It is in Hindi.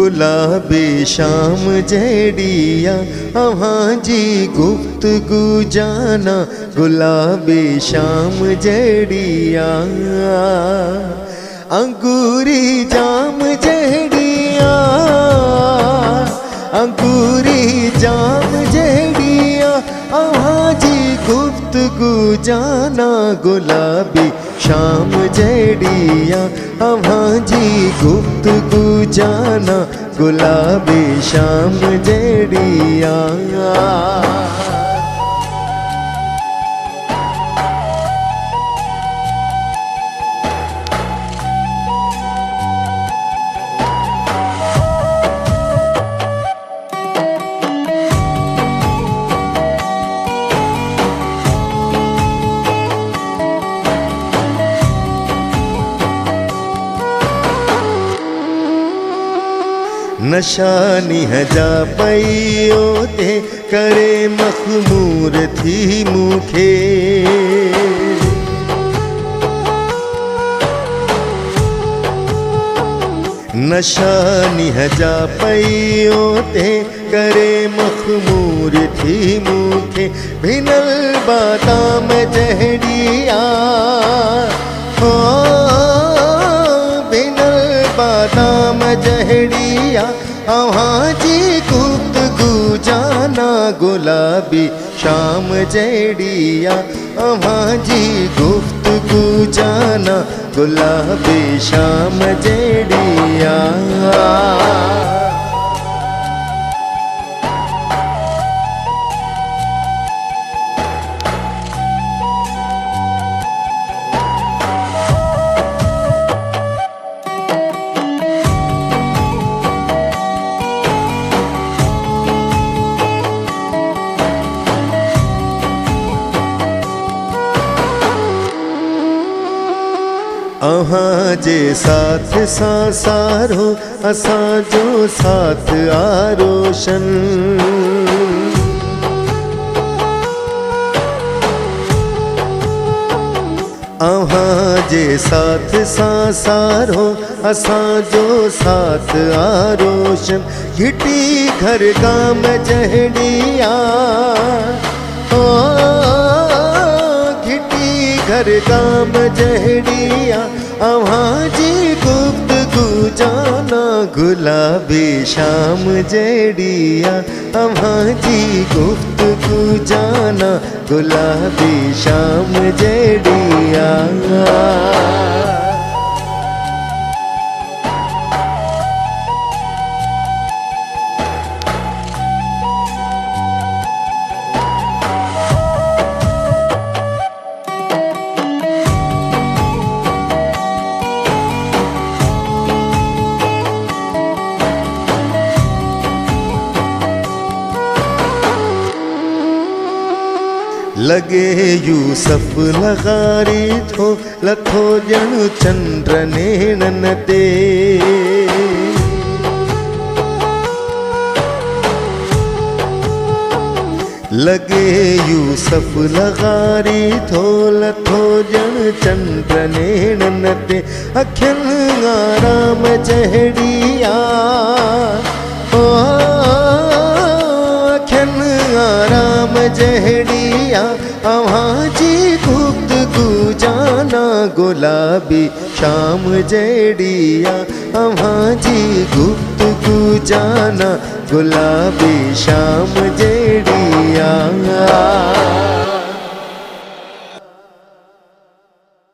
गुलाबी शाम जड़िया अहाँ जी गुफ्तगू जाना गुलाबी शाम जड़िया अंगूरी जाम जड़िया अंगूरी जाम जड़िया अहाँ जी गुफ्तगू जाना गुलाबी शाम जड़िया अहाँ जी गुफ्तगू जाना गुलाबी शाम जड़िया नशानी हजा पईयो ते करे मखमूर थी मुखे नशानी हजा पईयो ते करे मखमूर थी मुखे भिनल बादाम जहड़िया हो भिनल बादाम जहड़िया अहाँ जी गुफ्तगू जाना गुलाबी शाम जड़िया अहाँ जी गुफ्तगू जाना गुलाबी शाम जड़िया अहाँ जे साथ सारो असां जो साथ आरोशन अहाँ जे साथ सारो असां जो साथ आरोशन घिटी घर गाम जहड़िया घर गाम जहड़िया अहाँ जी गुफ्तगू जाना गुलाबी शाम जड़िया अहाँ जी गुफ्तगू जाना गुलाबी शाम जड़िया लगे यूसुफ लगारी थो लथो जन चंद्र नेणन ते लगे यूसुफ लगारी थो लथो जन चंद्र नेणन ते अखियन आराम जहड़िया अखियन आराम जहड़िया अहाँ जी गुफ्तगू जाना गुलाबी शाम जड़िया अहाँ जी गुफ्तगू जाना गुलाबी शाम जड़िया